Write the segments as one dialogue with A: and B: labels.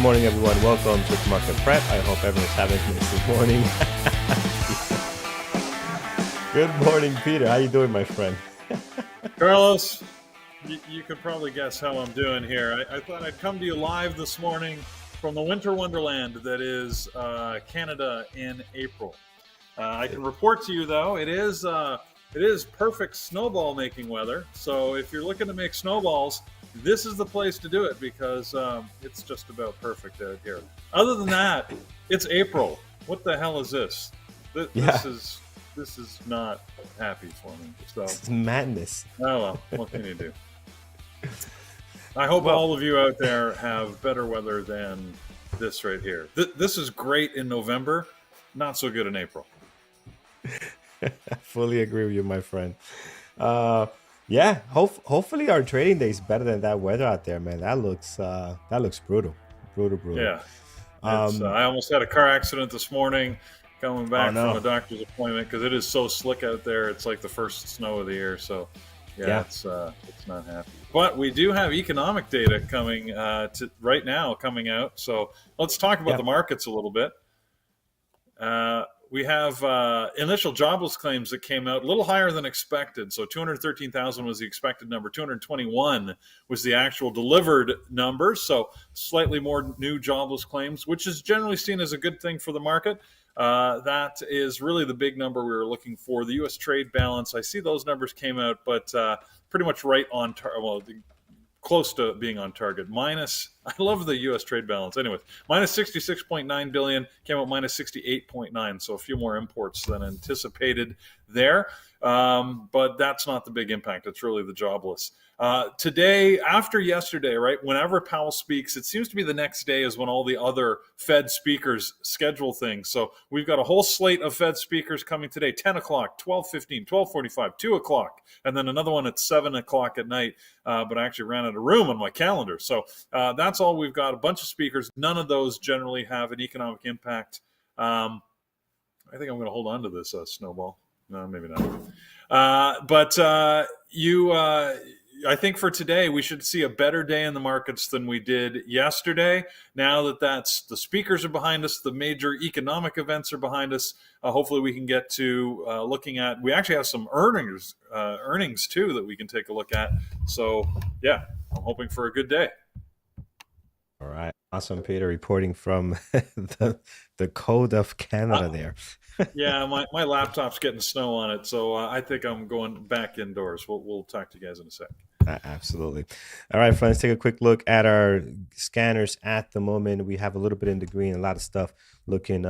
A: morning, everyone. Welcome to Market Prep. I hope everyone's having this morning. Good morning, Peter. How you doing, my friend?
B: Carlos, you could probably guess how I'm doing here. I thought I'd come to you live this morning from the winter wonderland that is Canada in April. I can report to you, though, it is perfect snowball making weather. So if you're looking to make snowballs, this is the place to do it because it's just about perfect out here. Other than that, it's April. What the hell is this? This is not happy for me. So
A: It's madness.
B: oh well, what can you do? I hope all of you out there have better weather than this right here. This is great in November, not so good in April.
A: I fully agree with you, my friend. Hopefully our trading day is better than that weather out there, man. That looks brutal.
B: Yeah,
A: Um,
B: I almost had a car accident this morning coming back
A: no.
B: from a doctor's appointment because it is so slick out there. It's like the first snow of the year. So
A: Yeah.
B: it's not happy. But we do have economic data coming right now coming out. So let's talk about the markets a little bit. We have initial jobless claims that came out a little higher than expected. So 213,000 was the expected number. 221 was the actual delivered number. So slightly more new jobless claims, which is generally seen as a good thing for the market. That is really the big number we were looking for. The U.S. trade balance, I see those numbers came out, but pretty much right on target. Well, close to being on target. I love the U.S. trade balance. Anyways, minus 66.9 billion, came out minus 68.9, so a few more imports than anticipated there. But that's not the big impact. It's really the jobless. Today, after yesterday, right, whenever Powell speaks, it seems to be the next day is when all the other Fed speakers schedule things. So we've got a whole slate of Fed speakers coming today, 10 o'clock, 12:15, 12:45, 2 o'clock, and then another one at 7 o'clock at night. But I actually ran out of room on my calendar. So that's all we've got, a bunch of speakers. None of those generally have an economic impact. I think I'm going to hold on to this snowball. No, maybe not. I think for today, we should see a better day in the markets than we did yesterday. Now that the speakers are behind us, the major economic events are behind us. Hopefully we can get to looking at, we actually have some earnings too that we can take a look at. So yeah, I'm hoping for a good day.
A: All right. Awesome, Peter, reporting from the code of Canada there.
B: Yeah, my laptop's getting snow on it, so I think I'm going back indoors. We'll talk to you guys in a sec.
A: Absolutely. All right, friends, take a quick look at our scanners at the moment. We have a little bit in the green, a lot of stuff looking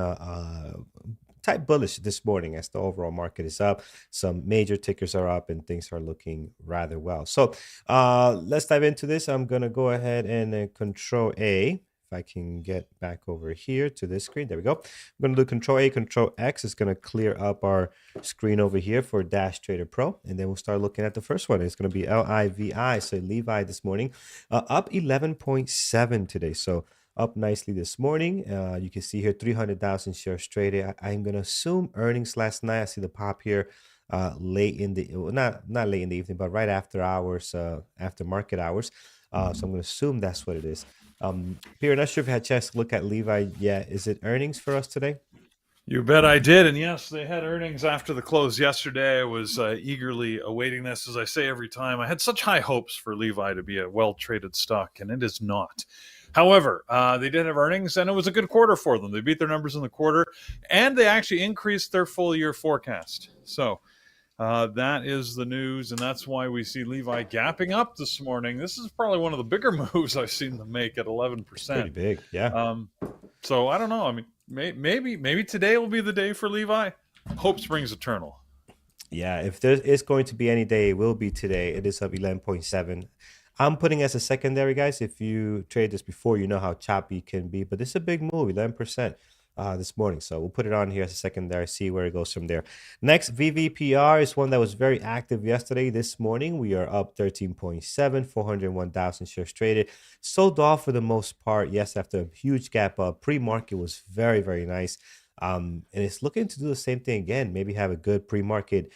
A: type bullish this morning as the overall market is up. Some major tickers are up and things are looking rather well. So let's dive into this. I'm going to go ahead and Control A. If I can get back over here to this screen. There we go. I'm going to do Control A, Control X. It's going to clear up our screen over here for Dash Trader Pro. And then we'll start looking at the first one. It's going to be LIVI. So Levi this morning, up 11.7 today. So up nicely this morning. You can see here 300,000 shares traded. I'm going to assume earnings last night. I see the pop here late in the, not late in the evening, but right after hours, after market hours. So I'm going to assume that's what it is. Peter, not sure if you had a chance to look at Levi yet. Is it earnings for us today?
B: You bet I did. And yes, they had earnings after the close yesterday. I was eagerly awaiting this. As I say every time, I had such high hopes for Levi to be a well-traded stock, and it is not. However, they did have earnings, and it was a good quarter for them. They beat their numbers in the quarter, and they actually increased their full-year forecast. So that is the news, and that's why we see Levi gapping up this morning. This is probably one of the bigger moves I've seen them make at 11%.
A: Pretty big, yeah.
B: So I don't know. I mean, maybe today will be the day for Levi. Hope springs eternal.
A: Yeah, if there is going to be any day, it will be today. It is up 11.7. I'm putting as a secondary, guys. If you trade this before, you know how choppy it can be. But this is a big move, 11%. This morning. So we'll put it on here as a secondary, see where it goes from there. Next, VVPR is one that was very active yesterday. This morning, we are up 13.7, 401,000 shares traded. Sold off for the most part. Yes, after a huge gap up. Pre-market was very, very nice. And it's looking to do the same thing again. Maybe have a good pre-market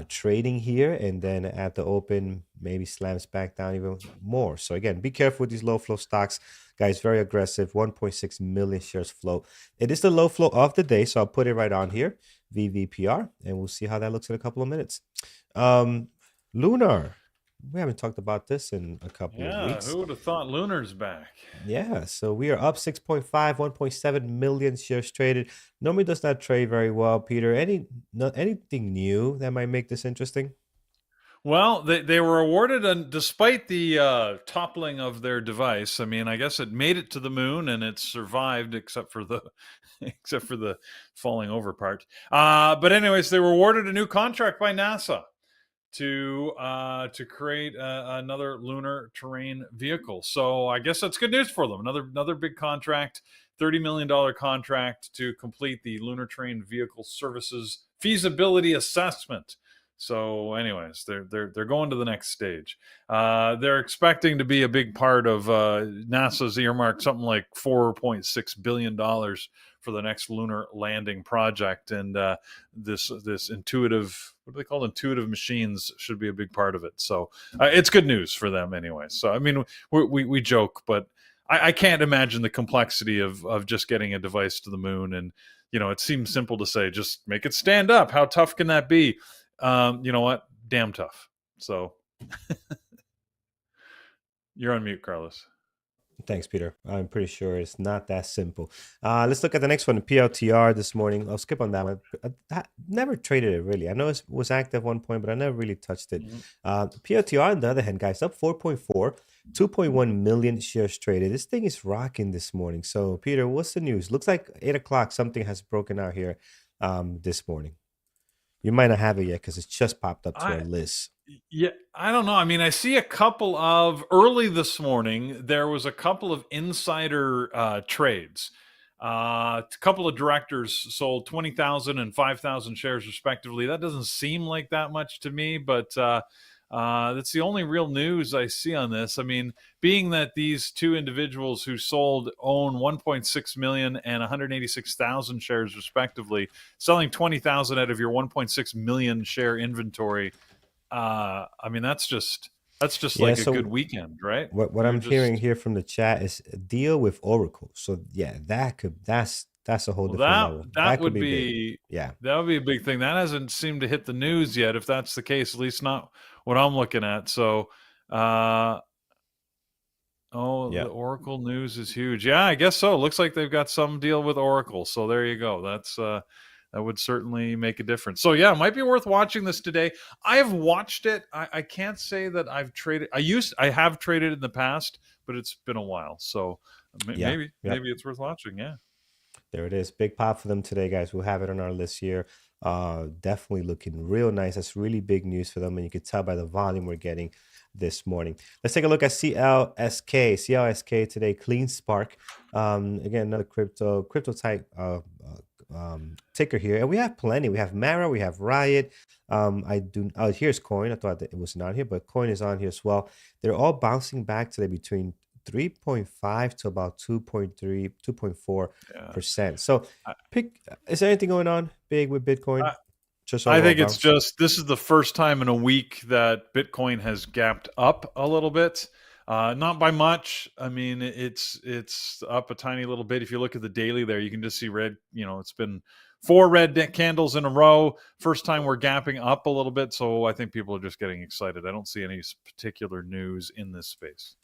A: trading here, and then at the open, maybe slams back down even more. So again, be careful with these low flow stocks, guys. Very aggressive. 1.6 million shares float. It is the low flow of the day, so I'll put it right on here, VVPR, and we'll see how that looks in a couple of minutes. Um, Lunar. We haven't talked about this in a couple of
B: Yeah,
A: weeks.
B: who would have thought Lunar's back?
A: Yeah, so we are up 6.5, 1.7 million shares traded. Normally does not trade very well, Peter. Anything new that might make this interesting?
B: Well, they were awarded, and despite the toppling of their device, I mean, I guess it made it to the moon and it survived, except for the except for the falling over part. But anyways, they were awarded a new contract by NASA to create another lunar terrain vehicle. So I guess that's good news for them. Another big contract, $30 million contract to complete the lunar terrain vehicle services feasibility assessment. So, anyways, they're going to the next stage. They're expecting to be a big part of NASA's earmarked something like $4.6 billion for the next lunar landing project, and this intuitive, what do they call it? Intuitive machines should be a big part of it. So it's good news for them anyway. So I mean, we joke, but I can't imagine the complexity of just getting a device to the moon. And it seems simple to say, just make it stand up. How tough can that be? You know what? Damn tough. So you're on mute, Carlos.
A: Thanks, Peter. I'm pretty sure it's not that simple. Let's look at the next one, the PLTR this morning. I'll skip on that one. I never traded it really. I know it was active at one point, but I never really touched it. PLTR, on the other hand, guys, up 4.4, 2.1 million shares traded. This thing is rocking this morning. So, Peter, what's the news? Looks like 8 o'clock, something has broken out here this morning. You might not have it yet because it's just popped up to our list.
B: Yeah, I don't know. I mean, I see a couple of early this morning. There was a couple of insider trades. A couple of directors sold 20,000 and 5,000 shares respectively. That doesn't seem like that much to me, but that's the only real news I see on this. I mean, being that these two individuals who sold own 1.6 million and 186,000 shares respectively, selling 20,000 out of your 1.6 million share inventory. I mean, that's just
A: Yeah,
B: like a
A: so
B: good weekend, right?
A: what
B: You're
A: I'm hearing
B: just
A: here from the chat is a deal with Oracle. So yeah, that's a whole
B: well,
A: different level.
B: that
A: That could
B: would
A: be big.
B: be
A: Yeah.
B: that would be a big thing. That hasn't seemed to hit the news yet. If that's the case, at least not what I'm looking at. So, uh, oh,
A: Yeah.
B: the Oracle news is huge. Yeah, I guess so. Looks like they've got some deal with Oracle. So there you go. That would certainly make a difference. So yeah, it might be worth watching this today. I have watched it. I can't say that I've traded. I have traded in the past, but it's been a while. So
A: Yeah.
B: maybe it's worth watching. Yeah.
A: There it is. Big pop for them today, guys. We'll have it on our list here. Definitely looking real nice. That's really big news for them. And you can tell by the volume we're getting this morning. Let's take a look at CLSK. CLSK today, Clean Spark. Again, another crypto type ticker here. And we have plenty. We have Mara, we have Riot. Here's Coin. I thought that it was not here, but Coin is on here as well. They're all bouncing back today between 3.5 to about 2.3, 2.4%. So is there anything going on big with Bitcoin? Just
B: I
A: overall
B: think it's
A: bounce?
B: just this is the first time in a week that Bitcoin has gapped up a little bit. Not by much. I mean, it's up a tiny little bit. If you look at the daily there, you can just see red. It's been 4 red candles in a row. First time we're gapping up a little bit. So I think people are just getting excited. I don't see any particular news in this space.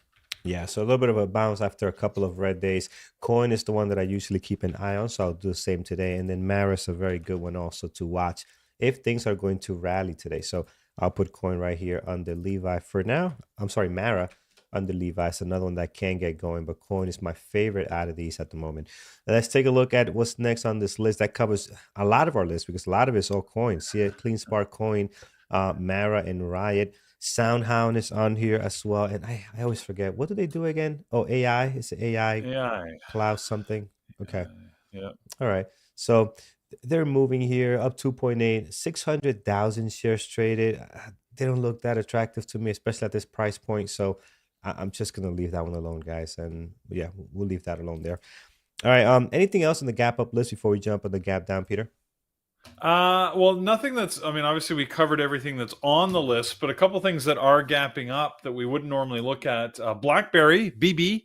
A: Yeah, so a little bit of a bounce after a couple of red days. Coin is the one that I usually keep an eye on, so I'll do the same today. And then Maris, a very good one also to watch if things are going to rally today. So I'll put Coin right here under Levi for now. I'm sorry, Mara under Levi. It's another one that can get going, but Coin is my favorite out of these at the moment. Now let's take a look at what's next on this list. That covers a lot of our list because a lot of it's all Coin. See it, Clean Spark Coin, Mara, and Riot. Soundhound is on here as well. And I always forget. What do they do again? Oh, AI. It's AI
B: AI.
A: cloud something. Okay.
B: Yeah.
A: All right. So they're moving here up 2.8, 600,000 shares traded. They don't look that attractive to me, especially at this price point. So I'm just going to leave that one alone, guys. And yeah, we'll leave that alone there. All right. Anything else on the gap up list before we jump on the gap down, Peter?
B: Well, nothing that's. I mean, obviously, we covered everything that's on the list, but a couple things that are gapping up that we wouldn't normally look at. BlackBerry BB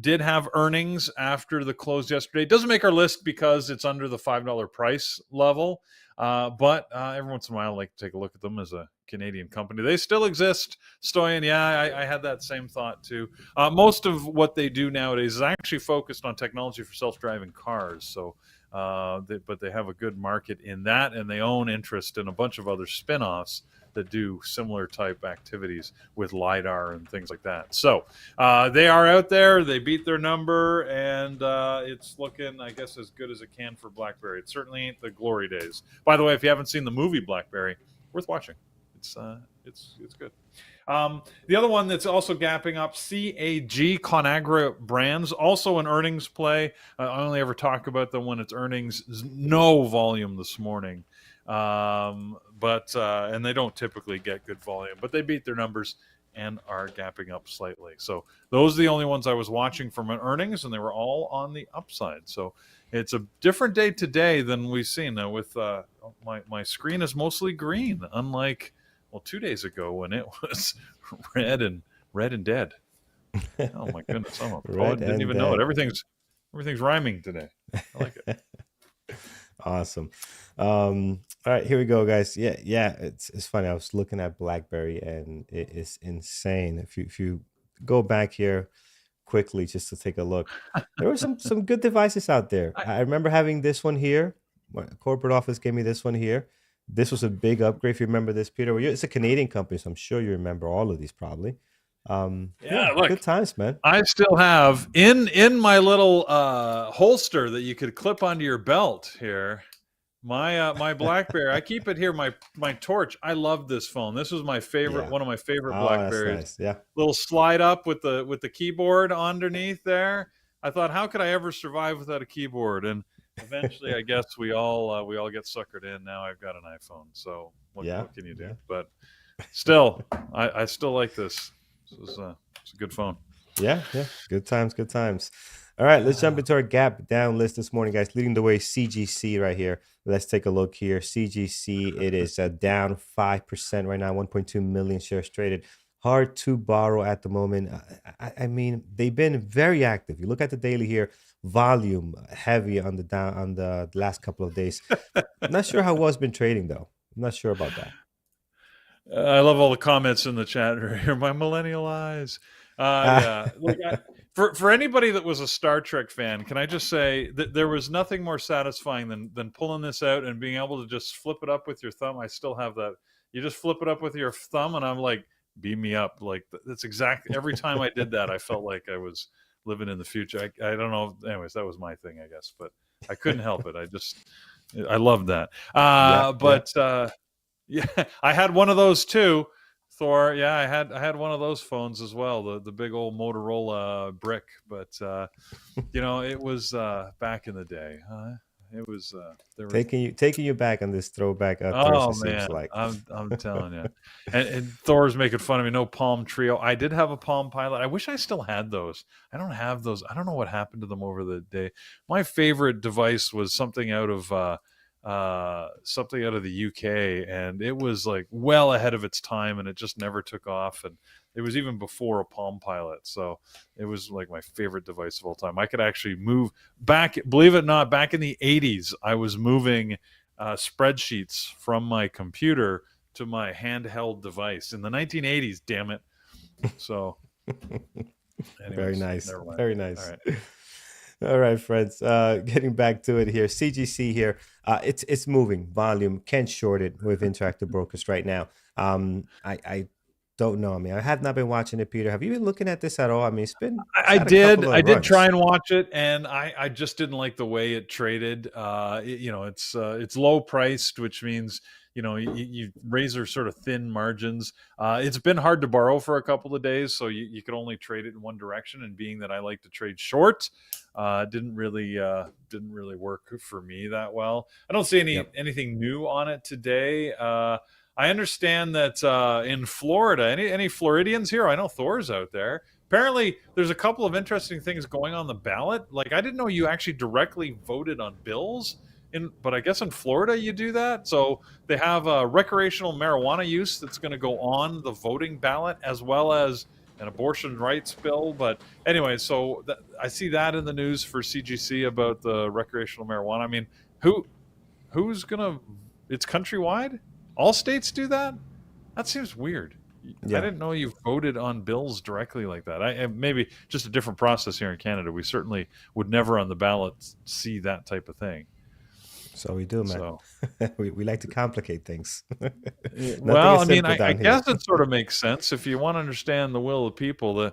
B: did have earnings after the close yesterday. It doesn't make our list because it's under the $5 price level, but every once in a while, I like to take a look at them as a Canadian company. They still exist. Stoyan, yeah, I had that same thought too. Most of what they do nowadays is actually focused on technology for self-driving cars. So, but they have a good market in that, and they own interest in a bunch of other spin-offs that do similar type activities with lidar and things like that. So they are out there. They beat their number, and it's looking, I guess, as good as it can for BlackBerry. It certainly ain't the glory days. By the way, if you haven't seen the movie BlackBerry, worth watching. It's good. The other one that's also gapping up, CAG, Conagra Brands, also an earnings play. I only ever talk about them when it's earnings. No volume this morning. But and they don't typically get good volume, but they beat their numbers and are gapping up slightly. So those are the only ones I was watching from an earnings, and they were all on the upside. So it's a different day today than we've seen. Now with my screen is mostly green, unlike 2 days ago when it was red and dead. Oh my goodness, I'm a poet.
A: Red
B: Didn't
A: and
B: even know it.
A: dead.
B: Everything's rhyming today. I like it.
A: Awesome. All right, here we go, guys. Yeah, it's funny. I was looking at BlackBerry and it is insane. If you go back here quickly just to take a look, there were some good devices out there.
B: I,
A: I remember having this one here. My corporate office gave me this one here. This was a big upgrade. If you remember this, Peter, it's a Canadian company, so I'm sure you remember all of these probably. Yeah,
B: yeah, look,
A: good times, man.
B: I still have in my little holster that you could clip onto your belt here. My BlackBerry. I keep it here. My torch. I love this phone. This was my favorite.
A: Yeah.
B: One of my favorite
A: Oh, that's
B: Blackberries.
A: nice. Yeah.
B: Little slide up with the keyboard underneath there. I thought, how could I ever survive without a keyboard? And eventually, I guess we all get suckered in. Now I've got an iPhone. So
A: Yeah.
B: what can you do?
A: Yeah.
B: But still, I still like this. It's a good phone.
A: Yeah, yeah. Good times, good times. All right, let's jump into our gap down list this morning, guys. Leading the way, CGC right here. Let's take a look here. CGC, it is down 5% right now, 1.2 million shares traded. Hard to borrow at the moment. I mean, they've been very active. You look at the daily here, volume heavy on the down on the last couple of days. Not sure how well it's been trading though. I'm not sure about that.
B: I love all the comments in the chat here. My millennial eyes. Yeah. Like for anybody that was a Star Trek fan, can I just say that there was nothing more satisfying than pulling this out and being able to just flip it up with your thumb. I still have that. You just flip it up with your thumb, and I'm like, beam me up. Like that's exactly every time I did that, I felt like I was living in the future. I don't know. Anyways, that was my thing, I guess, but I couldn't help it. I loved that.
A: Yeah, yeah.
B: But yeah, I had one of those too, Thor. Yeah, I had one of those phones as well, the big old Motorola brick. But it was back in the day. It was there was.
A: Taking you back on this throwback
B: Oh
A: Thursday seems
B: man,
A: like.
B: I'm telling you, and Thor's making fun of me. No Palm Trio. I did have a Palm Pilot. I wish I still had those. I don't have those. I don't know what happened to them over the day. My favorite device was something out of the UK, and it was like well ahead of its time, and it just never took off. And it was even before a Palm Pilot, so it was like my favorite device of all time. I could actually move back, believe it or not, back in the 80s, I was moving spreadsheets from my computer to my handheld device in the 1980s. Damn it! So,
A: Very
B: anyways,
A: nice.
B: never mind.
A: Very
B: All
A: nice.
B: right.
A: All right, friends. Getting back to it here. CGC here. It's moving. Volume can't short it with Interactive Brokers right now. I don't know. I mean, I have not been watching it, Peter. Have you been looking at this at all? I mean, it's
B: I
A: had a couple
B: did. I
A: of
B: did try
A: runs.
B: and watch it, and I just didn't like the way it traded. It's low priced, which means you razor sort of thin margins. It's been hard to borrow for a couple of days, so you could only trade it in one direction. And being that I like to trade short, didn't really work for me that well. I don't see
A: Yep.
B: anything new on it today. I understand that in Florida, any Floridians here? I know Thor's out there. Apparently, there's a couple of interesting things going on the ballot. Like I didn't know you actually directly voted on bills but I guess in Florida you do that. So they have a recreational marijuana use that's going to go on the voting ballot, as well as an abortion rights bill. But anyway, so I see that in the news for CGC about the recreational marijuana. I mean, who who's gonna? It's countrywide. All states do that. That seems weird. I
A: Yeah.
B: didn't know you voted on bills directly like that. Maybe just a different process here in Canada. We certainly would never on the ballot see that type of thing.
A: So we do, man.
B: So,
A: We like to complicate things. Nothing
B: well,
A: is
B: I mean,
A: simple
B: I
A: down here.
B: guess it sort of makes sense if you want to understand the will of people.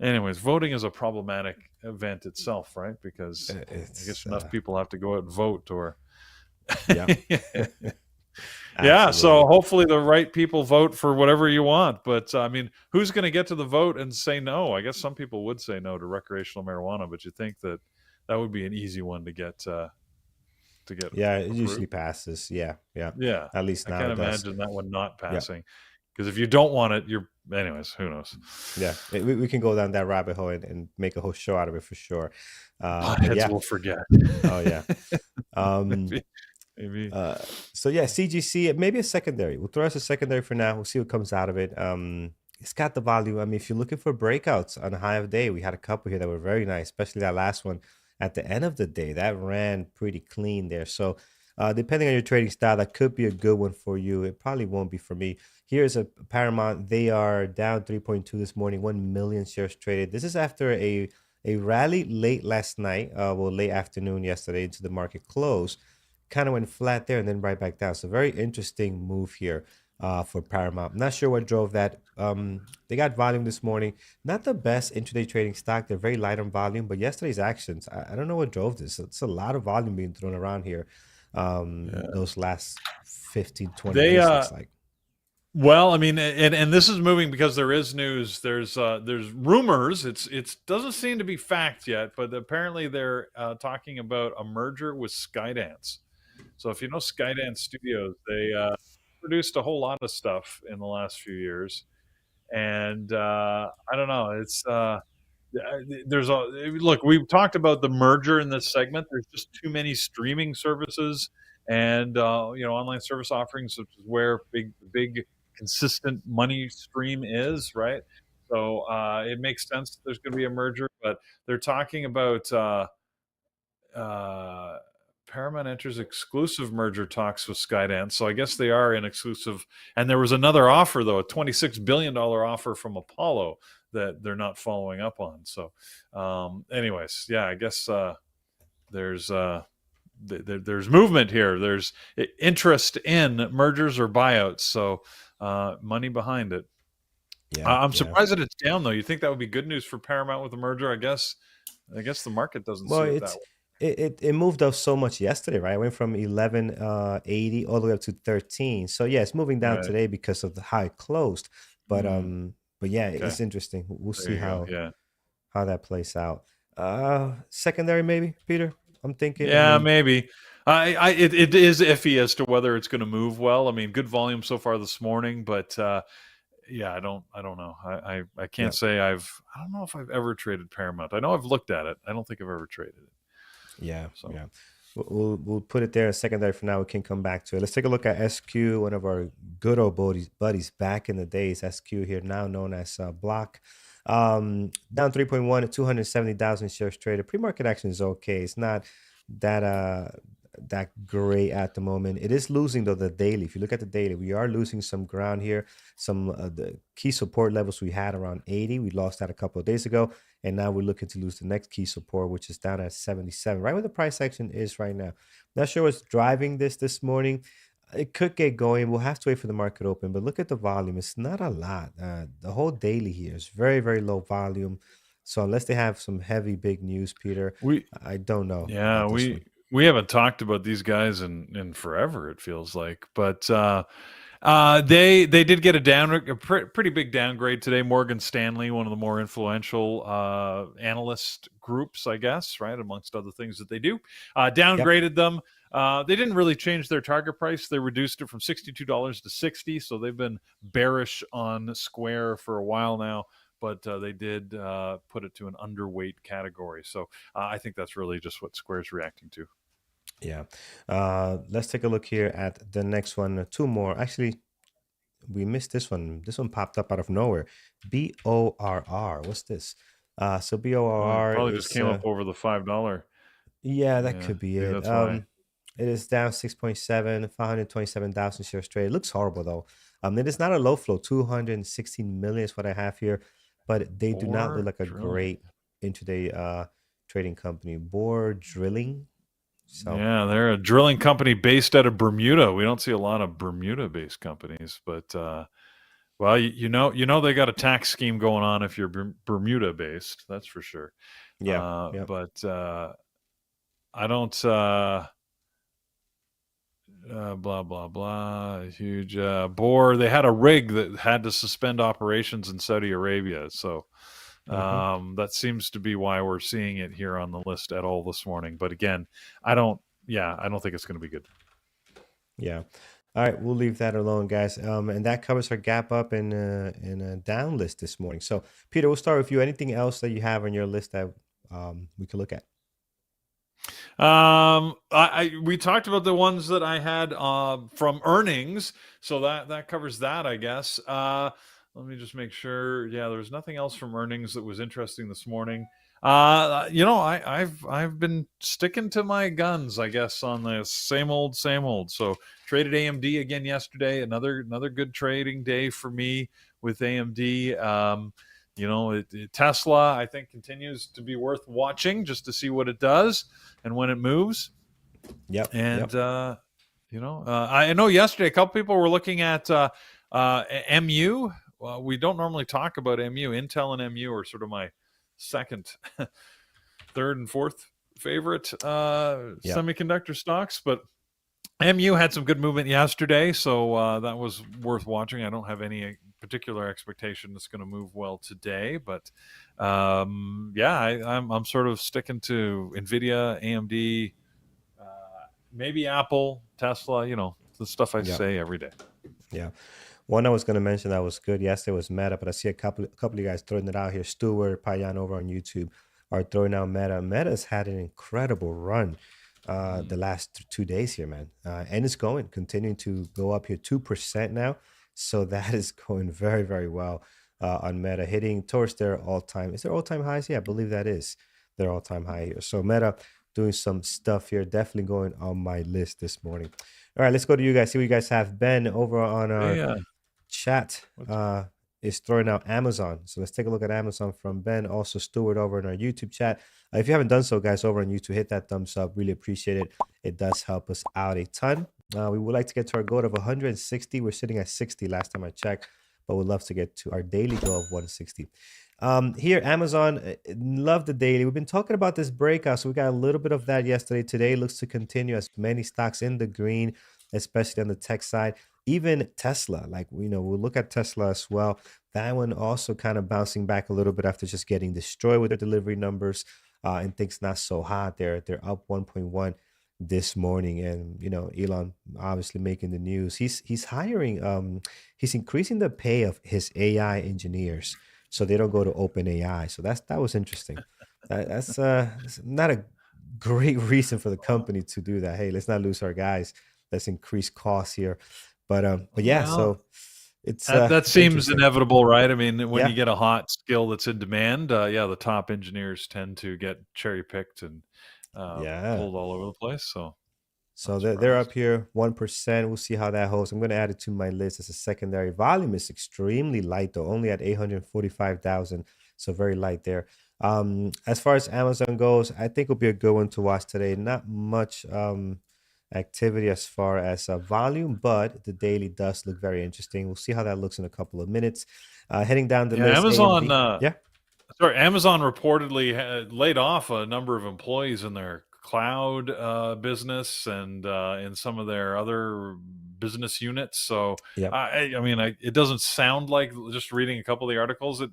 B: Anyways, voting is a problematic event itself, right? Because I
A: It's
B: guess enough people have to go out and vote, or
A: yeah,
B: yeah,
A: absolutely.
B: so hopefully the right people vote for whatever you want. But I mean, who's going to get to the vote and say no? I guess some people would say no to recreational marijuana, but you think that that would be an easy one to get
A: Yeah, it
B: approved?
A: usually passes. Yeah, yeah.
B: Yeah,
A: At least
B: I
A: now
B: can't
A: it does.
B: imagine that one not
A: Yeah,
B: passing. Because if you don't want it, you're anyways. Who knows?
A: yeah. We can go down that rabbit hole and make a whole show out of it for sure. But
B: Heads
A: yeah,
B: will forget.
A: oh yeah. Um,
B: maybe, maybe.
A: uh, so yeah, CGC, maybe a secondary. We'll throw us a secondary for now. We'll see what comes out of it. It's got the volume. I mean, if you're looking for breakouts on a high of the day, we had a couple here that were very nice, especially that last one at the end of the day. That ran pretty clean there. So, depending on your trading style, that could be a good one for you. It probably won't be for me. Here's a Paramount. They are down 3.2 this morning, 1 million shares traded. This is after a rally late last night, well, late afternoon yesterday into the market close. Kind of went flat there and then right back down. So, very interesting move here for Paramount. Not sure what drove that. They got volume this morning. Not the best intraday trading stock. They're very light on volume, but yesterday's actions, I don't know what drove this. It's a lot of volume being thrown around here.
B: Yeah.
A: Those last 15, 20
B: They
A: minutes looks like.
B: Well, I mean, and this is moving because there is news. There's rumors. It doesn't seem to be fact yet, but apparently they're talking about a merger with Skydance. So if you know Skydance Studios, they produced a whole lot of stuff in the last few years, and I don't know. There's a look. We've talked about the merger in this segment. There's just too many streaming services and online service offerings, which is where big consistent money stream is, right? So it makes sense there's going to be a merger, but they're talking about uh, Paramount enters exclusive merger talks with Skydance. So I guess they are in exclusive. And there was another offer, though, a $26 billion offer from Apollo that they're not following up on. So, anyways, yeah, I guess there's there's movement here. There's interest in mergers or buyouts. So, money behind it.
A: Yeah,
B: I'm
A: yeah.
B: surprised that it's down, though. You think that would be good news for Paramount with the merger? I guess the market doesn't
A: Well,
B: see it that
A: it's
B: way.
A: it moved up so much yesterday, right? It went from 11.80 all the way up to 13. So yeah, it's moving down
B: Right.
A: today because of the high closed. But
B: Mm,
A: yeah,
B: okay.
A: it's interesting. We'll
B: There
A: see
B: you go. Yeah.
A: how that plays out. Secondary maybe, Peter. I'm thinking. I
B: Yeah,
A: mean,
B: maybe. It is iffy as to whether it's going to move well. I mean, good volume so far this morning, but yeah, I don't know. I
A: yeah,
B: can't say I don't know if I've ever traded Paramount. I know I've looked at it. I don't think I've ever traded it.
A: yeah,
B: So
A: yeah. We'll put it there as secondary for now. We can come back to it. Let's take a look at SQ, one of our good old buddies back in the days. SQ here, now known as Block. Down 3.1 at 270,000 shares traded. Pre-market action is okay. It's not that that great at the moment. It is losing though the daily. If you look at the daily, we are losing some ground here. Some the key support levels we had around 80. We lost that a couple of days ago, and now we're looking to lose the next key support, which is down at 77, right where the price action is right now. Not sure what's driving this morning. It could get going. We'll have to wait for the market open, but look at the volume. It's not a lot. The whole daily here is very, very low volume. So unless they have some heavy big news, Peter,
B: we
A: I don't know
B: yeah
A: about this one.
B: we haven't talked about these guys in forever. It feels like, but they did get pretty big downgrade today. Morgan Stanley, one of the more influential analyst groups, I guess, right, amongst other things that they do,
A: Yep.
B: downgraded them. They didn't really change their target price. They reduced it from $62 to 60. So they've been bearish on Square for a while now. But they did put it to an underweight category. So I think that's really just what Square's reacting to.
A: Yeah. Let's take a look here at the next one. Two more. Actually, we missed this one. This one popped up out of nowhere. BORR. What's this? So
B: Oh, it
A: BORR
B: probably just
A: is
B: came up over the $5.
A: yeah, that
B: Yeah,
A: could be
B: maybe
A: it.
B: that's why.
A: It is down 6.7, 527,000 shares trade. It looks horrible though. It is not a low flow. 216 million is what I have here, but they do not look
B: 4
A: like a
B: trillion.
A: great intraday trading company. Bore drilling. So
B: Yeah, they're a drilling company based out of Bermuda. We don't see a lot of Bermuda-based companies, but well, you know they got a tax scheme going on if you're Bermuda-based. That's for sure.
A: yeah, yeah,
B: But I don't. Blah blah blah. Huge bore. They had a rig that had to suspend operations in Saudi Arabia, so
A: hmm
B: that seems to be why we're seeing it here on the list at all this morning. But again, I don't. Yeah, I don't think it's going to be good.
A: yeah. All right, we'll leave that alone, guys. And that covers our gap up and a down list this morning. So, Peter, we'll start with you. Anything else that you have on your list that we could look at?
B: We talked about the ones that I had from earnings, so that covers that, I guess. Let me just make sure. Yeah, there's nothing else from earnings that was interesting this morning. I've been sticking to my guns, I guess, on the same old, same old. So traded AMD again yesterday. Another good trading day for me with AMD. Tesla, I think, continues to be worth watching just to see what it does and when it moves.
A: Yep,
B: And
A: yep,
B: I know yesterday a couple people were looking at MU. Well, we don't normally talk about MU. Intel and MU are sort of my second, third, and fourth favorite
A: yep.
B: semiconductor stocks, but MU had some good movement yesterday, so that was worth watching. I don't have any particular expectation it's going to move well today, but yeah, I'm sort of sticking to Nvidia, AMD, uh, maybe Apple, Tesla. The stuff I
A: Yeah,
B: say every day.
A: yeah. One I was going to mention that was good yesterday was Meta, but I see a couple of you guys throwing it out here. Stewart, Payan over on YouTube are throwing out Meta. Meta's had an incredible run the
B: Mm.
A: last 2 days here, man, and it's continuing to go up here 2% now. So that is going very, very well on Meta, hitting towards their all-time. Is their all-time highs? Yeah, I believe that is their all-time high here. So Meta doing some stuff here, definitely going on my list this morning. All right, let's go to you guys. See what you guys have. Ben over on
B: Hey,
A: our chat
B: what's
A: is throwing out Amazon. So let's take a look at Amazon from Ben. Also, Stewart over in our YouTube chat. If you haven't done so, guys, over on YouTube, hit that thumbs up. Really appreciate it. It does help us out a ton. We would like to get to our goal of 160. We're sitting at 60 last time I checked, but we'd love to get to our daily goal of 160. Here, Amazon, love the daily. We've been talking about this breakout, so we got a little bit of that yesterday. Today looks to continue as many stocks in the green, especially on the tech side. Even Tesla, like we'll look at Tesla as well. That one also kind of bouncing back a little bit after just getting destroyed with their delivery numbers, and things not so hot. They're up 1.1 this morning, and Elon obviously making the news. He's hiring, he's increasing the pay of his AI engineers so they don't go to open AI. So that was interesting. That's not a great reason for the company to do that. Hey, let's not lose our guys. Let's increase costs here. But yeah,
B: well,
A: so it's
B: that seems
A: interesting.
B: inevitable, right? I mean, when you
A: Yeah,
B: get a hot skill that's in demand, yeah, the top engineers tend to get cherry picked and
A: yeah.
B: pulled all over the place. So
A: So
B: not
A: they're
B: surprised.
A: up here 1%. We'll see how that holds. I'm going to add it to my list as a secondary. Volume is extremely light though, only at 845,000. So very light there. As far as Amazon goes, I think it'll be a good one to watch today. Not much activity as far as volume, but the daily does look very interesting. We'll see how that looks in a couple of minutes. Heading down the
B: Yeah,
A: list,
B: Amazon.
A: AMD. Yeah.
B: Amazon reportedly had laid off a number of employees in their cloud business and in some of their other business units. So,
A: Yep.
B: it doesn't sound like, just reading a couple of the articles.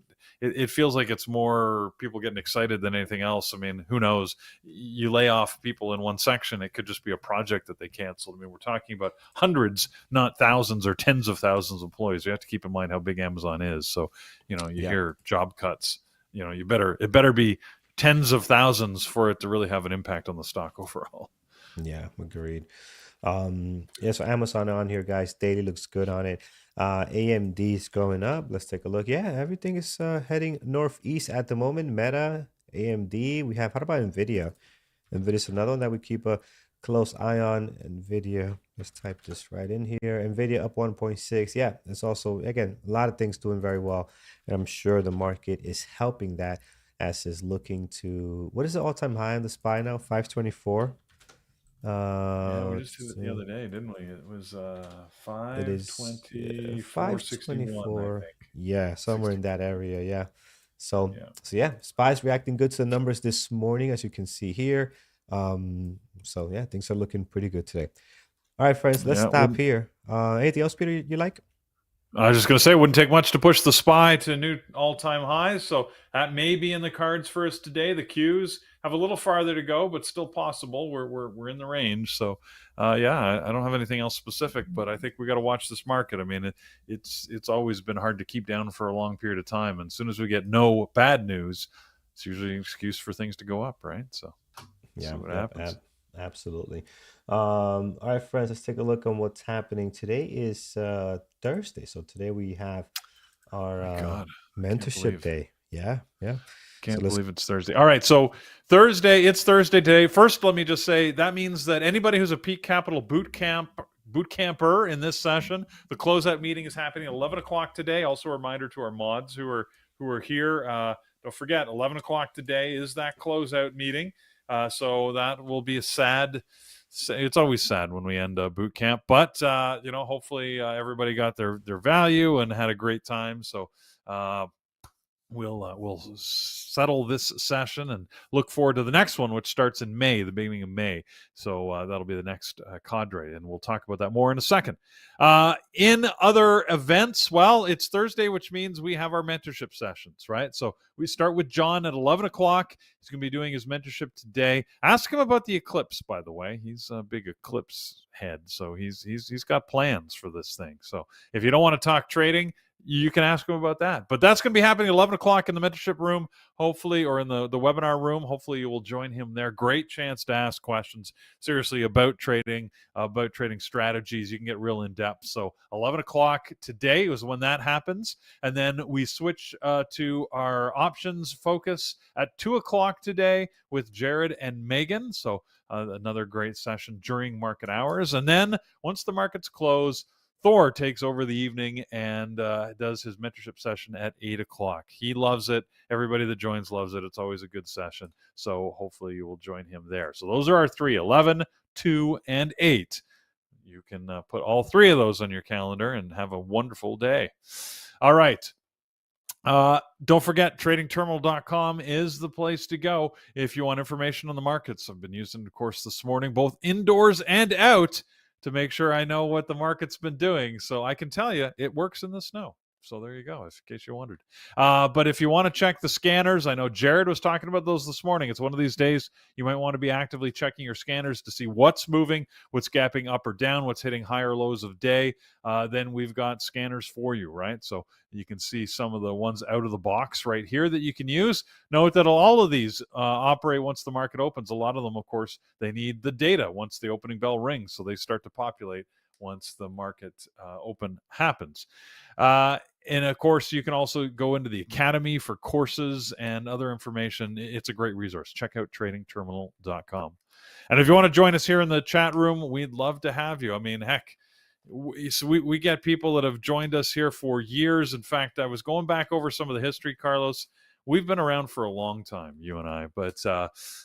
B: It feels like it's more people getting excited than anything else. I mean, who knows? You lay off people in one section, it could just be a project that they canceled. I mean, we're talking about hundreds, not thousands or tens of thousands of employees. You have to keep in mind how big Amazon is. So, you
A: Yep.
B: hear job cuts, it better be tens of thousands for it to really have an impact on the stock overall.
A: Yeah, agreed. Yeah, so Amazon on here, guys. Daily looks good on it. AMD is going up. Let's take a look. Yeah, everything is heading northeast at the moment. Meta, AMD. We have, how about Nvidia? Nvidia's another one that we keep a close eye on. Nvidia. Let's type this right in here. Nvidia up 1.6. Yeah, it's also, again, a lot of things doing very well. And I'm sure the market is helping that as is looking to, what is the all-time high on the SPY now? 524.
B: Yeah, we just
A: Let's
B: did it the
A: see.
B: other day, didn't we? It was
A: It is
B: 524.61, I
A: 524.
B: think.
A: Yeah, somewhere in
B: 60.
A: that area. Yeah. So
B: Yeah.
A: so yeah, SPY's reacting good to the numbers this morning, as you can see here. So yeah, things are looking pretty good today. All right, friends, let's
B: Yeah.
A: stop here. Anything else, Peter, you like?
B: I was just going to say, it wouldn't take much to push the SPY to new all-time highs, so that may be in the cards for us today. The Qs have a little farther to go, but still possible. We're in the range, so yeah, I don't have anything else specific, but I think we got to watch this market. I mean, it's always been hard to keep down for a long period of time, and as soon as we get no bad news, it's usually an excuse for things to go up, right? So see
A: Yeah,
B: what
A: yep,
B: happens.
A: absolutely. All right, friends, let's take a look on what's happening. Today is Thursday, so today we have our
B: My God, I can't
A: mentorship
B: believe.
A: day. Yeah, yeah. So
B: Can't
A: let's
B: believe it's Thursday. All right, so Thursday, it's Thursday today. First, let me just say that means that anybody who's a Peak Capital boot camper in this session, the closeout meeting is happening at 11 o'clock today. Also, a reminder to our mods who are here. Don't forget, 11 o'clock today is that closeout meeting. So that will be a sad. It's always sad when we end boot camp, but hopefully everybody got their value and had a great time. So. We'll settle this session and look forward to the next one, which starts in May, the beginning of May. So that'll be the next cadre, and we'll talk about that more in a second. In other events, well, it's Thursday, which means we have our mentorship sessions, right? So we start with John at 11 o'clock. He's going to be doing his mentorship today. Ask him about the eclipse, by the way. He's a big eclipse head, so he's got plans for this thing. So if you don't want to talk trading, you can ask him about that. But that's going to be happening at 11 o'clock in the mentorship room, hopefully, or in the webinar room. Hopefully, you will join him there. Great chance to ask questions, seriously, about trading strategies. You can get real in depth. So 11 o'clock today is when that happens. And then we switch to our options focus at 2 o'clock today with Jared and Megan. So another great session during market hours. And then once the markets close, Thor takes over the evening and does his mentorship session at 8 o'clock. He loves it. Everybody that joins loves it. It's always a good session. So hopefully you will join him there. So those are our three, 11, 2, and 8. You can put all three of those on your calendar and have a wonderful day. All right. Don't forget, tradingterminal.com is the place to go if you want information on the markets. I've been using, of course, this morning, both indoors and out, to make sure I know what the market's been doing. So I can tell you it works in the snow. So there you go, in case you wondered. But if you want to check the scanners, I know Jared was talking about those this morning. It's one of these days you might want to be actively checking your scanners to see what's moving, what's gapping up or down, what's hitting higher lows of day. Then we've got scanners for you, right? So you can see some of the ones out of the box right here that you can use. Note that all of these operate once the market opens. A lot of them, of course, they need the data once the opening bell rings, so they start to populate once the market open happens. And of course, you can also go into the Academy for courses and other information. It's a great resource. Check out tradingterminal.com. And if you want to join us here in the chat room, we'd love to have you. I mean, heck, we get people that have joined us here for years. In fact, I was going back over some of the history, Carlos. We've been around for a long time, you and I, but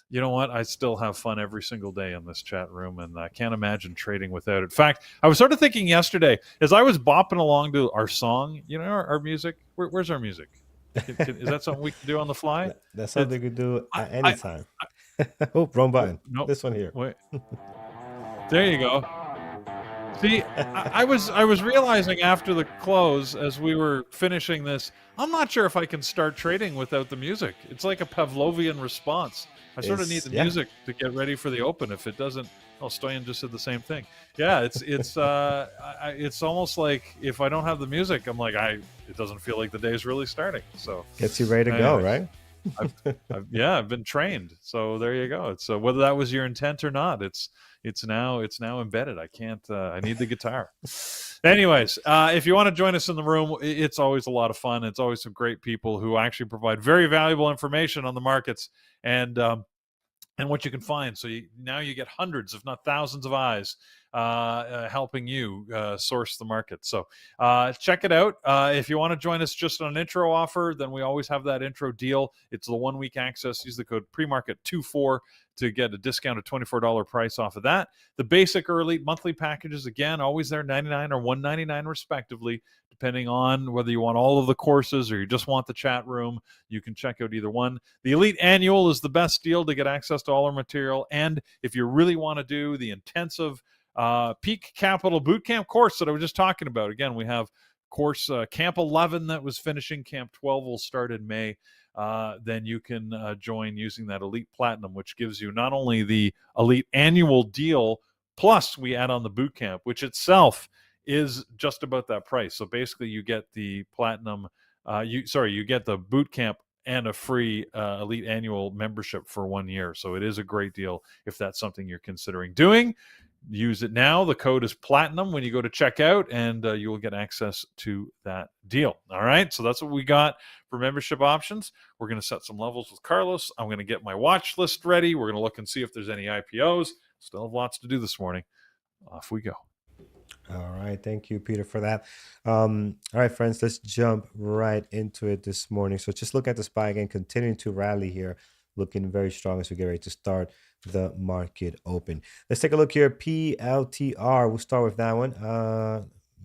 B: you know what? I still have fun every single day in this chat room, and I can't imagine trading without it. In fact, I was sort of thinking yesterday, as I was bopping along to our song, our music. Where's our music? Is that something we can do on the fly?
A: That's something you could do
B: I,
A: at any
B: I,
A: time. Oh, wrong button.
B: no,
A: This one here.
B: wait. There you go. See, I was realizing after the close, as we were finishing this, I'm not sure if I can start trading without the music. It's like a Pavlovian response. I sort of need the
A: Yeah.
B: music to get ready for the open. If it doesn't, Stoyan just said the same thing. Yeah, it's almost like if I don't have the music, I'm like it doesn't feel like the day's really starting. So,
A: Gets you ready to go,
B: anyways,
A: right?
B: I've, I've been trained. So there you go. It's whether that was your intent or not. It's now embedded. I can't. I need the guitar. Anyways, if you want to join us in the room, it's always a lot of fun. It's always some great people who actually provide very valuable information on the markets and what you can find. So now you get hundreds, if not thousands, of eyes helping you source the market. So check it out. If you want to join us just on an intro offer, then we always have that intro deal. It's the 1 week access. Use the code premarket24 to get a discounted $24 price off of that. The basic or elite monthly packages, again, always there, $99 or $199 respectively, depending on whether you want all of the courses or you just want the chat room. You can check out either one. The elite annual is the best deal to get access to all our material. And if you really want to do the intensive peak capital bootcamp course that I was just talking about, again, we have course Camp 11 that was finishing. Camp 12 will start in May. Then you can join using that Elite Platinum, which gives you not only the Elite annual deal, plus we add on the bootcamp, which itself is just about that price. So basically, you get the Platinum. You get the bootcamp and a free Elite annual membership for 1 year. So it is a great deal if that's something you're considering doing. Use it now. The code is platinum when you go to checkout, and you will get access to that deal. All right. So that's what we got for membership options. We're going to set some levels with Carlos. I'm going to get my watch list ready. We're going to look and see if there's any IPOs. Still have lots to do this morning. Off we go.
A: All right. Thank you, Peter, for that. All right, friends, let's jump right into it this morning. So just look at the SPY again, continuing to rally here, looking very strong as we get ready to start the market open. Let's take a look here. PLTR. We'll start with that one.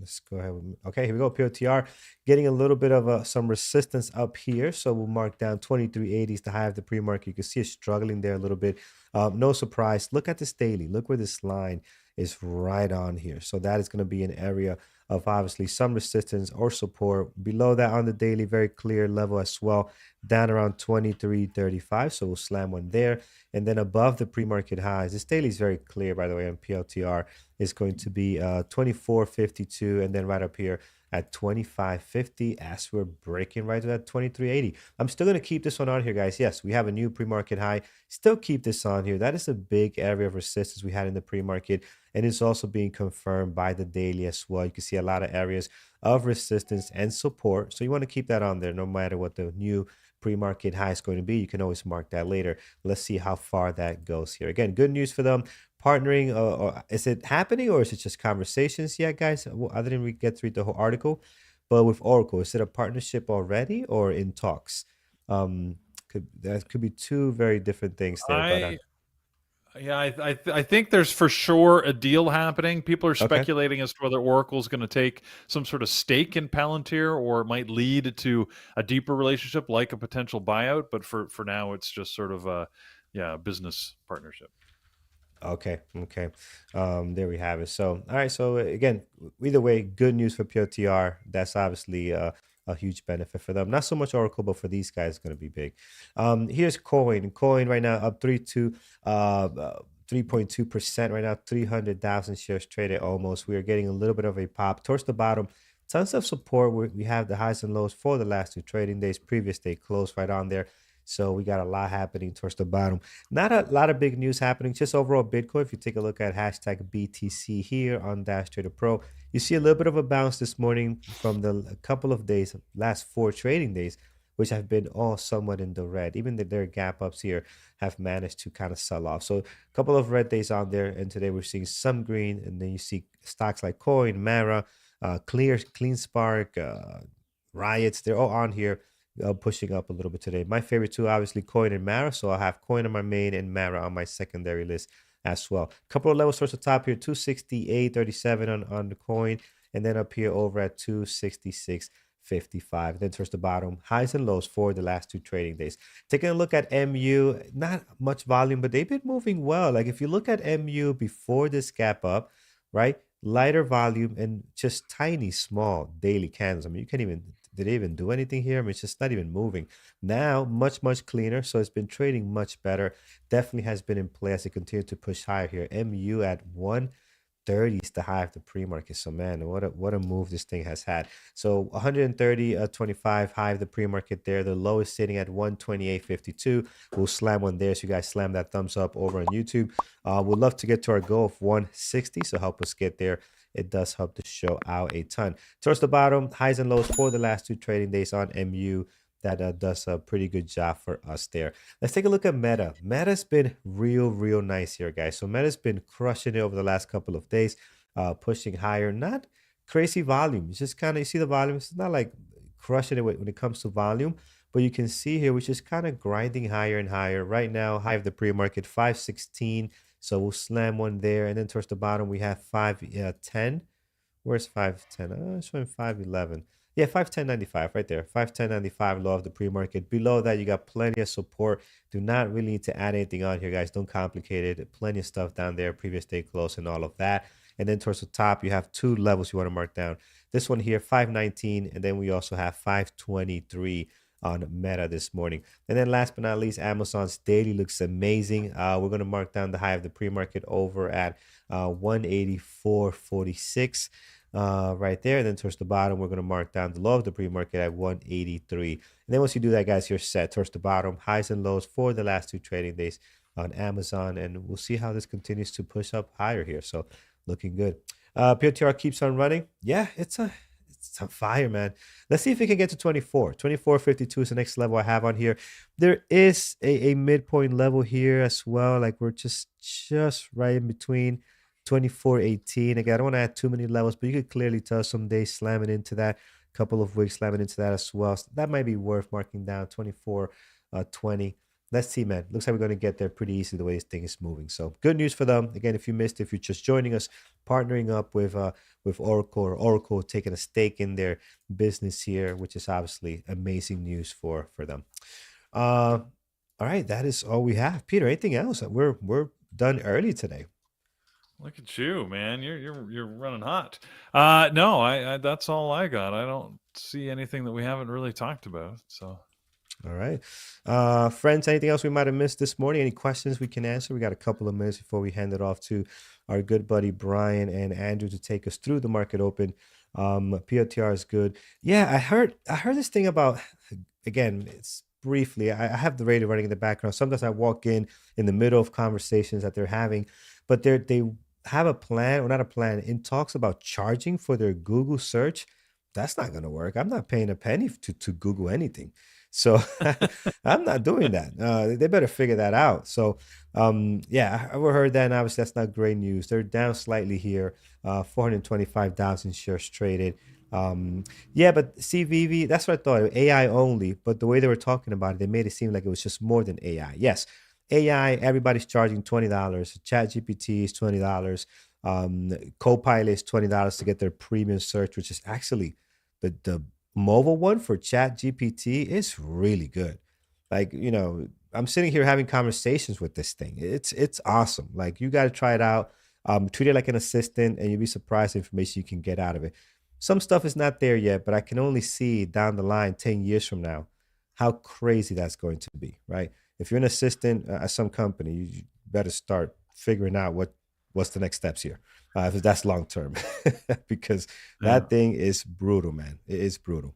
A: Let's go ahead. Okay, here we go. PLTR getting a little bit of some resistance up here. So we'll mark down 2380 is the high of the pre-market. You can see it struggling there a little bit. No surprise. Look at this daily. Look where this line is right on here. So that is going to be an area of obviously some resistance or support. Below that on the daily, very clear level as well, down around 23.35. So we'll slam one there. And then above the pre-market highs, this daily is very clear, by the way, on PLTR, is going to be 24.52, and then right up here at 25.50 as we're breaking right to that 23.80. I'm still going to keep this one on here, guys. Yes, we have a new pre-market high. Still keep this on here. That is a big area of resistance we had in the pre-market, and it's also being confirmed by the daily as well. You can see a lot of areas of resistance and support. So you want to keep that on there no matter what the new pre-market high is going to be. You can always mark that later. Let's see how far that goes here. Again, good news for them. Partnering, or is it happening or is it just conversations yet, guys? Well, I didn't get to read the whole article, but with Oracle, is it a partnership already or in talks? That could be two very different things there, but
B: I think there's for sure a deal happening. People are
A: okay.
B: speculating as to whether Oracle's going to take some sort of stake in Palantir, or it might lead to a deeper relationship like a potential buyout. But for now, it's just sort of a business partnership.
A: Okay, okay. There we have it. So, all right. So again, either way, good news for POTR. That's obviously a huge benefit for them. Not so much Oracle, but for these guys, it's going to be big. Here's Coin. Coin right now up 3.2% right now, 300,000 shares traded almost. We are getting a little bit of a pop towards the bottom. Tons of support. We have the highs and lows for the last two trading days. Previous day closed right on there. So we got a lot happening towards the bottom. Not a lot of big news happening. Just overall Bitcoin. If you take a look at hashtag BTC here on Dash Trader Pro, you see a little bit of a bounce this morning from a couple of days, last 4 trading days, which have been all somewhat in the red. Even their gap ups here have managed to kind of sell off. So a couple of red days on there, and today we're seeing some green, and then you see stocks like Coin, Mara, Clean Spark, Riots. They're all on here pushing up a little bit today. My favorite two, obviously, Coin and Mara. So I'll have Coin on my main and Mara on my secondary list as well. Couple of levels towards the top here, 268.37 on the Coin, and then up here over at 266.55. Then towards the bottom, highs and lows for the last 2 trading days. Taking a look at MU, not much volume, but they've been moving well. Like if you look at MU before this gap up, right? Lighter volume and just tiny, small daily candles. I mean, you can't even, did they even do anything here? I mean, it's just not even moving. Now, much, much cleaner. So it's been trading much better. Definitely has been in play as it continued to push higher here. MU at 130 is the high of the pre-market. So man, what a move this thing has had. So 130.25 high of the pre-market there. The low is sitting at 128.52. We'll slam one there. So you guys slam that thumbs up over on YouTube. We'd love to get to our goal of 160. So help us get there. It does help the show out a ton. Towards the bottom, highs and lows for the last two trading days on MU. That does a pretty good job for us there. Let's take a look at Meta. Meta's been real nice here, guys. So Meta's been crushing it over the last couple of days, pushing higher. Not crazy volume. It's just kind of, you see the volume. It's not like crushing it when it comes to volume, but you can see here, which is kind of grinding higher and higher. Right now, high of the pre-market, 516. So we'll slam one there. And then towards the bottom, we have 510. Where's 510? It's showing 511. Yeah, 510.95 right there. 510.95 low of the pre-market. Below that, you got plenty of support. Do not really need to add anything on here, guys. Don't complicate it. Plenty of stuff down there, previous day close and all of that. And then towards the top, you have two levels you want to mark down. This one here, 519, and then we also have 523 on Meta this morning. And then last but not least, Amazon's daily looks amazing. We're going to mark down the high of the pre-market over at 184.46 right there. And then towards the bottom, we're going to mark down the low of the pre-market at 183. And then once you do that, guys, you're set. Towards the bottom, highs and lows for the last two trading days on Amazon. And we'll see how this continues to push up higher here. So looking good. POTR keeps on running. Yeah, it's on fire, man. Let's see if we can get to 24. 24.52 is the next level I have on here. There is a midpoint level here as well. Like we're just right in between 24.18. Again, I don't want to add too many levels, but you could clearly tell some days slamming into that, couple of weeks slamming into that as well. So that might be worth marking down 24.20. Let's see, man. Looks like we're going to get there pretty easily the way this thing is moving. So good news for them. Again, if you missed, if you're just joining us, partnering up with Oracle, or Oracle taking a stake in their business here, which is obviously amazing news for them. All right, that is all we have. Peter, anything else? We're done early today.
B: Look at you, man. You're running hot. No, I that's all I got. I don't see anything that we haven't really talked about. So
A: all right. Friends, anything else we might have missed this morning? Any questions we can answer? We got a couple of minutes before we hand it off to our good buddy Brian and Andrew to take us through the market open. POTR is good. Yeah, I heard this thing about, again, it's briefly, I have the radio running in the background. Sometimes I walk in the middle of conversations that they're having, but they have a plan, or not a plan, it talks about charging for their Google search. That's not going to work. I'm not paying a penny to Google anything. So I'm not doing that. They better figure that out. So yeah, I heard that, and obviously that's not great news. They're down slightly here, 425,000 shares traded. Yeah, but CVV, that's what I thought, AI only. But the way they were talking about it, they made it seem like it was just more than AI. Yes, AI, everybody's charging $20. ChatGPT is $20. Copilot is $20 to get their premium search, which is actually the mobile one for Chat GPT is really good. Like, I'm sitting here having conversations with this thing. It's awesome. Like, you got to try it out. Treat it like an assistant, and you'll be surprised the information you can get out of it. Some stuff is not there yet, but I can only see down the line 10 years from now how crazy that's going to be, right? If you're an assistant at some company, you better start figuring out what's the next steps here, if that's long term, because
B: yeah.
A: that thing is brutal, man. It is brutal.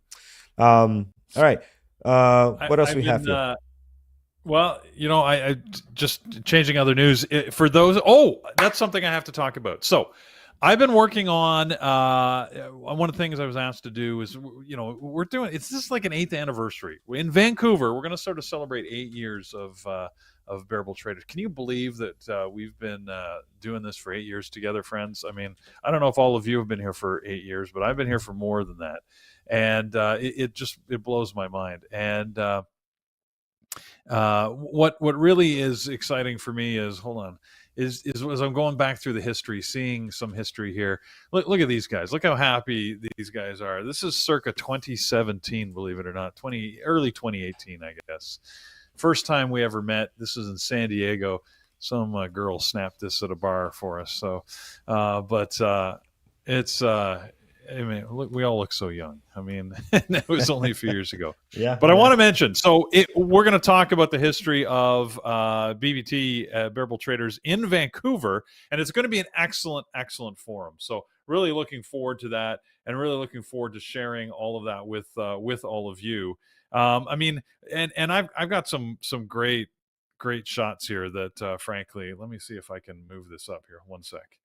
A: All right. What else
B: I've
A: we have
B: been
A: here?
B: well, I just changing other news for those. Oh, that's something I have to talk about. So I've been working on one of the things I was asked to do is, we're doing, it's just like an 8th anniversary in Vancouver. We're going to sort of celebrate 8 years of Bearable Traders. Can you believe that we've been doing this for 8 years together, friends? I mean, I don't know if all of you have been here for 8 years, but I've been here for more than that. And it blows my mind. And what really is exciting for me is, hold on, is as I'm going back through the history, seeing some history here. Look at these guys. Look how happy these guys are. This is circa 2017, believe it or not, early 2018, I guess. First time we ever met. This is in San Diego. Some girl snapped this at a bar for us. So, but it's I mean, look, we all look so young. I mean, it was only a few years ago.
A: Yeah,
B: But I
A: yeah.
B: want to mention, so we're going to talk about the history of BBT, Bearable Traders in Vancouver, and it's going to be an excellent, excellent forum. So really looking forward to that, and really looking forward to sharing all of that with all of you. I mean, and I've got some great shots here that frankly, let me see if I can move this up here. One sec,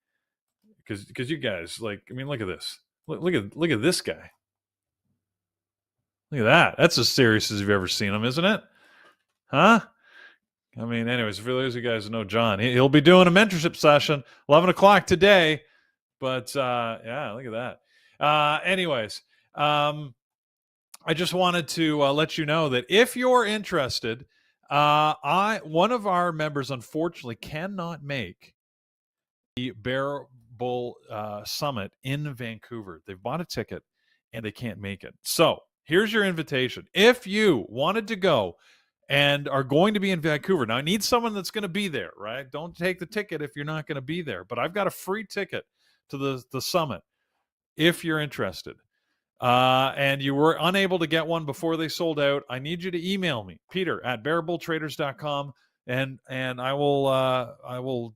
B: because you guys, like, I mean, look at this. Look at this guy. Look at that. That's as serious as you've ever seen him, isn't it? Huh? I mean, anyways, for those of you guys who know John, he'll be doing a mentorship session 11 o'clock today. But yeah, look at that. Anyways, I just wanted to let you know that if you're interested, one of our members unfortunately cannot make the Bear Bull Summit in Vancouver. They've bought a ticket and they can't make it. So here's your invitation. If you wanted to go and are going to be in Vancouver, now I need someone that's going to be there, right? Don't take the ticket if you're not going to be there. But I've got a free ticket to the summit if you're interested. And you were unable to get one before they sold out, I need you to email me, peter@bearabletraders.com, and I will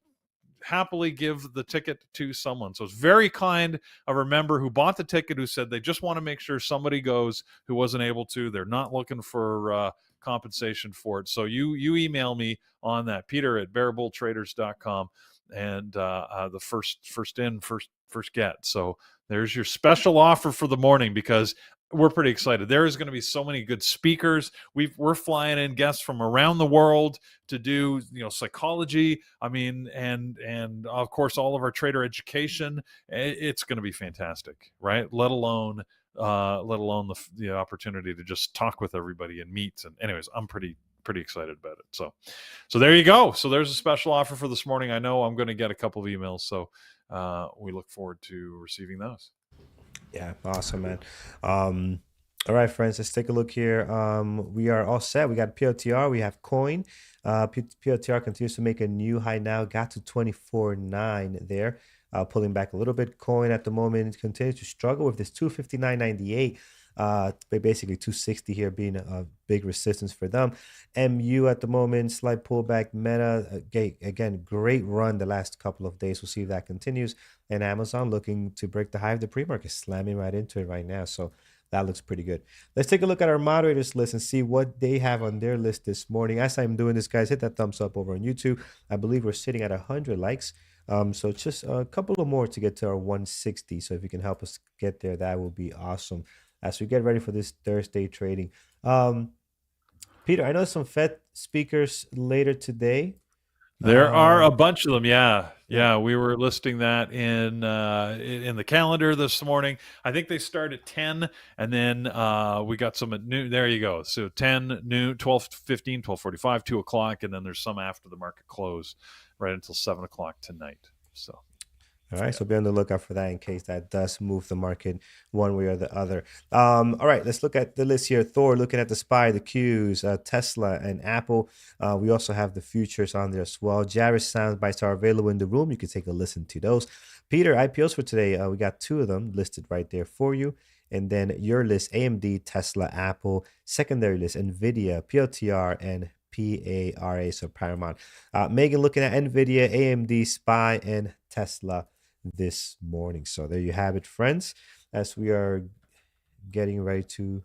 B: happily give the ticket to someone. So it's very kind of a member who bought the ticket who said they just want to make sure somebody goes who wasn't able to. They're not looking for compensation for it. So you email me on that, peter@bearabletraders.com, and the first in, first get. So there's your special offer for the morning, because we're pretty excited. There is going to be so many good speakers. We're flying in guests from around the world to do, psychology. I mean, and of course all of our trader education. It's going to be fantastic, right? Let alone the opportunity to just talk with everybody and meet. And anyways, I'm pretty excited about it. So there you go. So there's a special offer for this morning. I know I'm going to get a couple of emails, so we look forward to receiving those.
A: Yeah, awesome, man. All right, friends, let's take a look here. We are all set. We got PLTR. We have coin. PLTR continues to make a new high now. Got to 24.9 there. Pulling back a little bit. Coin at the moment continues to struggle with this 259.98. Basically 260 here being a big resistance for them. MU at the moment, slight pullback. Meta, again, great run the last couple of days. We'll see if that continues. And Amazon looking to break the high of the pre-market, slamming right into it right now. So that looks pretty good. Let's take a look at our moderators list and see what they have on their list this morning. As I'm doing this, guys, hit that thumbs up over on YouTube. I believe we're sitting at 100 likes. So just a couple of more to get to our 160. So if you can help us get there, that will be awesome as we get ready for this Thursday trading. Peter, I know some Fed speakers later today.
B: There are a bunch of them. Yeah. We were listing that in the calendar this morning. I think they start at 10, and then we got some at noon. There you go. So 10, noon, 12:15, 12:45, 2 o'clock, and then there's some after the market close right until 7 o'clock tonight. So.
A: All right, so be on the lookout for that in case that does move the market one way or the other. All right, let's look at the list here. Thor looking at the SPY, the Qs, Tesla, and Apple. We also have the futures on there as well. Jarvis sound bites are available in the room. You can take a listen to those. Peter, IPOs for today, we got 2 of them listed right there for you. And then your list, AMD, Tesla, Apple. Secondary list, NVIDIA, PLTR, and PARA, so Paramount. Megan looking at NVIDIA, AMD, SPY, and Tesla this morning. So there you have it, friends, as we are getting ready to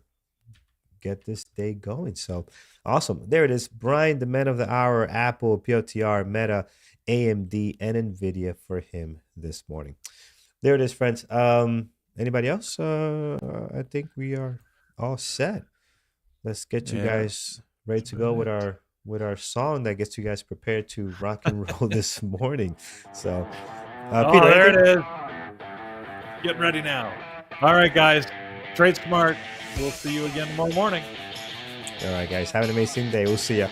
A: get this day going. So awesome. There it is. Brian, the man of the hour, Apple, PLTR, Meta, AMD, and NVIDIA for him this morning. There it is, friends. Anybody else? I think we are all set. Let's get you guys ready to go with our song that gets you guys prepared to rock and roll this morning. So Peter,
B: there it is. Getting ready now. All right, guys. Trade smart. We'll see you again tomorrow morning.
A: All right, guys. Have an amazing day. We'll see ya.